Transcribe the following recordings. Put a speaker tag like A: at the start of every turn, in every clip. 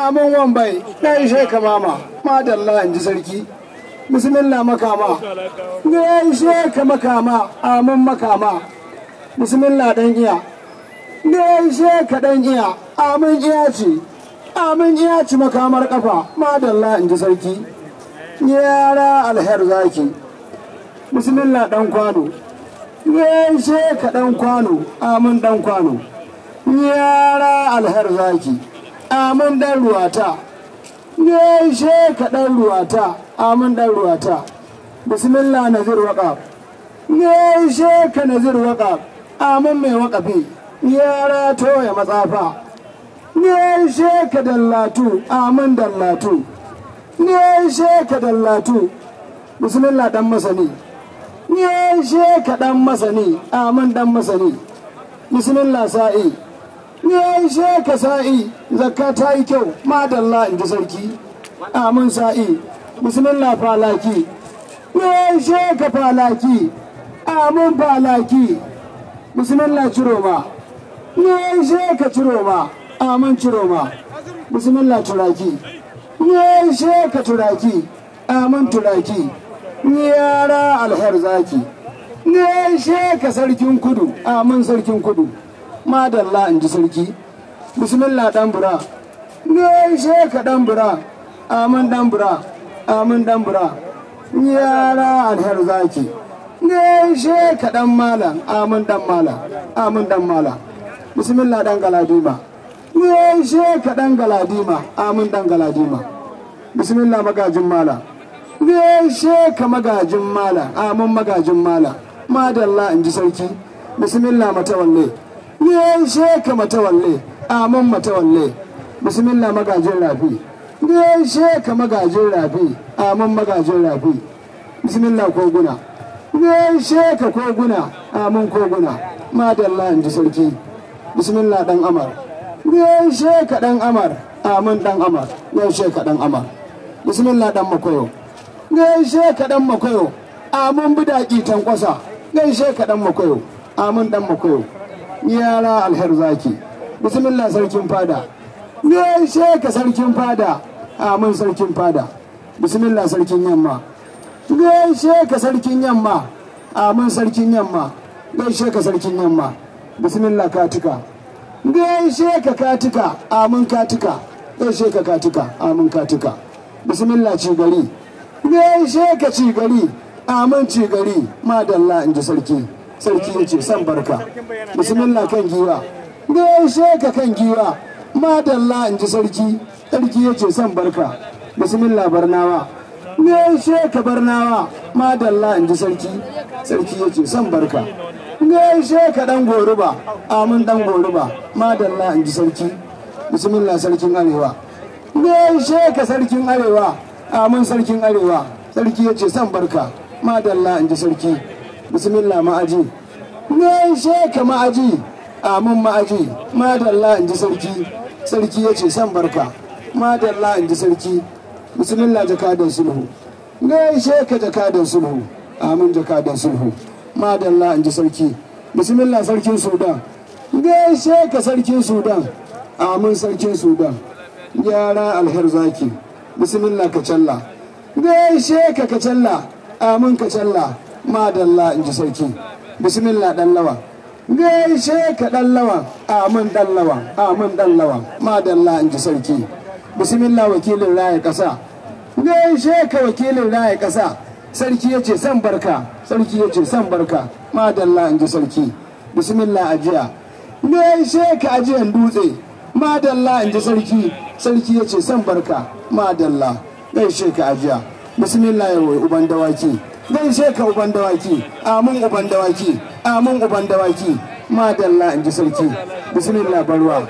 A: amin wambai gaishe ka mama madalla in ji sarki bismillah makama gaishe ka makama amin makama bismillah dan iya gaishe ka dan iya amin iya ci makamar kafa madalla in ji sarki yara alher zaki bismillah dan kwano gaishe ka dan kwano amin dan kwano yara alher zaki amin dan ruwata gaishe ka dan ruwata amin dan ruwata bismillah nazir waqaf gaishe ka nazir waqaf amin mai waqafi yara toya matsafa gaishe ka dallatu amin dallatu gaishe ka dallatu bismillah dan masani gaishe ka dan masani amin dan masani bismillah sa'i gaishe ka sa'i zakka ta yi kyau madalla in ji sarki amin sa'i bismillah falaki gaishe ka falaki amin falaki bismillah ciroma gaishe ka ciroma amin ciroma bismillah turaki gaishe ka turaki amin turaki yara alher zaki gaishe ka sarkin kudu amin sarkin kudu madalla in ji sarki bismillah dan bura gaishe ka dan bura amin dan bura amin dan bura yara alher zaki gaishe ka dan malam amin dan malam amin dan malam bismillah dan galadima gaishe ka dan galadima amin dan galadima bismillah magajin malam gaishe ka magajin malam amin magajin malam madalla in ji sarki bismillah matawalle gaishe ka matawalle amin matawalle bismillah magajin rafi gaishe ka magajin rafi amin magajin rafi bismillah koguna gaishe ka koguna amin koguna madalla in ji sarki bismillah dan amar gaishe ka dan amar amin dan amar gaishe ka dan amar bismillah dan makoyo gaishe ka dan makoyo amin bidaki tankwasa gaishe ka dan makoyo amin dan makoyo yara alher zaki bismillah sarkin fada gaishe ka sarkin fada amin sarkin fada bismillah sarkin yamma gaishe ka sarkin yamma amin sarkin yamma gaishe ka sarkin yamma bismillah katika gaishe ka katika amin katika gaishe ka katika amin katika bismillah cigari gaishe ka cigari amin cigari madalla in ji sarki sarki ya ce san barka bismillah kan giwa gaishe ka kan giwa madalla in ji sarki sarki ya ce san barka bismillah barnawa gaishe ka barnawa madalla in ji sarki sarki ya ce san barka gaishe ka dan goruba amin dan goruba madalla in ji sarki bismillah sarkin arewa gaishe ka sarkin arewa amin sarkin arewa sarki ya ce san barka madalla in ji sarki bismillah ma'aji gaishe ka ma'aji amin ma'aji madalla in ji sarki sarki ya ce san barka madalla in ji sarki bismillah jakadan sulhu gaishe ka jakadan sulhu amin jakadan sulhu madalla in ji sarki bismillah sarkin sudan gaishe ka sarkin sudan amin sarkin sudan yara alher zaki bismillah kacalla gaishe ka kacalla amin kacalla madalla in ji sarki bismillah dan lawa gaishe ka dan lawa amin dan lawa amin dan lawa madalla in ji sarki bismillah wakilin raya kasa gaishe ka wakilin raya kasa sarki ya ce san barka sarki ya ce san barka madalla in ji sarki bismillah ajiya gaishe ka ajiyan dutse madalla in ji sarki sarki ya ce san barka madalla gaishe ka ajiya bismillah ya wai uban dawaki gaishe ka uban dawaki amin uban dawaki amin uban dawaki madalla in ji sarki bismillah barwa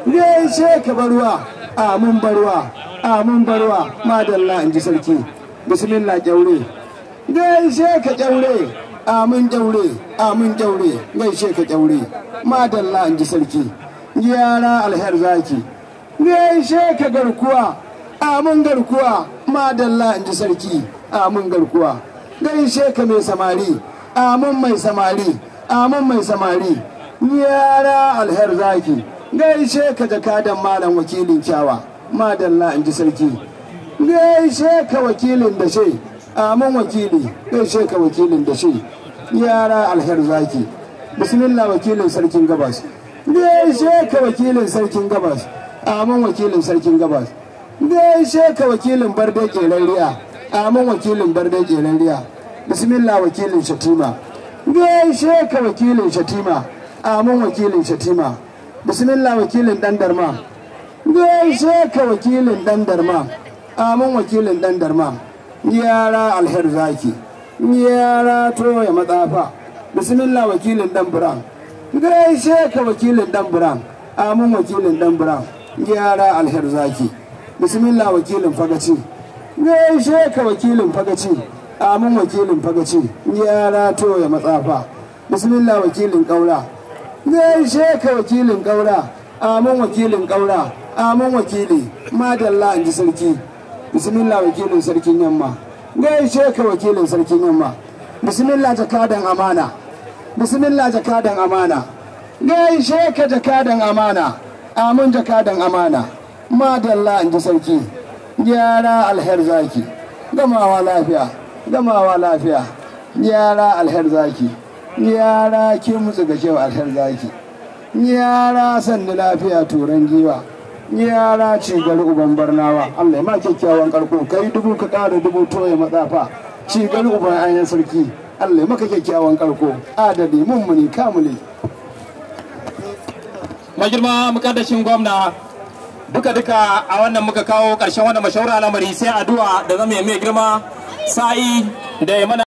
A: gaishe ka barwa amin barwa amin barwa madalla in ji sarki bismillah kyaure gaishe ka kyaure amin kyaure amin kyaure gaishe ka kyaure madalla in ji sarki yara alher zaki gaishe ka garkuwa amin garkuwa madalla in ji sarki amin garkuwa gaishe ka mai samari amin mai samari amin mai samari yara alher zaki gaishe ka jakadan malam wakilin kyawa madalla in ji sarki gaishe ka wakilin da shi amin wakili gaishe ka wakilin da shi yara alher zaki bismillah wakilin sarkin gabas gaishe ka wakilin sarkin gabas amin wakilin sarkin gabas gaishe ka wakilin barde kerariya amin wakilin barde kerariya bismillah wakilin shatima gaishe ka wakilin shatima amin wakilin shatima bismillah wakilin dan darma gaishe ka wakilin dan darma amin wakilin dan darma yara alher zaki yara toya matsafa bismillah wakilin dan buran gaishe ka wakilin dan buran amin wakilin dan buran yara alher zaki bismillah wakilin fagaci gaishe ka wakilin fagaci amin wakilin fagaci yara toya matsafa bismillah wakilin kaura gaishe ka wakilin kaura amin wakilin kaura amin wakili madalla in ji sarki bismillah wakilin sarkin yamma gaishe ka wakilin sarkin yamma bismillah jakadan amana bismillah jakadan amana gaishe ka jakadan amana amin jakadan amana madalla in ji sarki yara alher zaki gamawa lafiya gamawa lafiya yara alher zaki yara ke mutsu ga cewa alher zaki yara sanni lafiya turan giwa yara ci gari uban barnawa Allah ma kyakkyawan karko kai dubu ka ƙara dubu toye matsafa ci gari uban ayan sarki Allah maka kyakkyawan karko adadi mummuni kamuli
B: magirma mukaddashin gwamna duka a wannan muka kawo ƙarshen wannan mashawara al'amari sai addu'a da zama mai girma sa'i da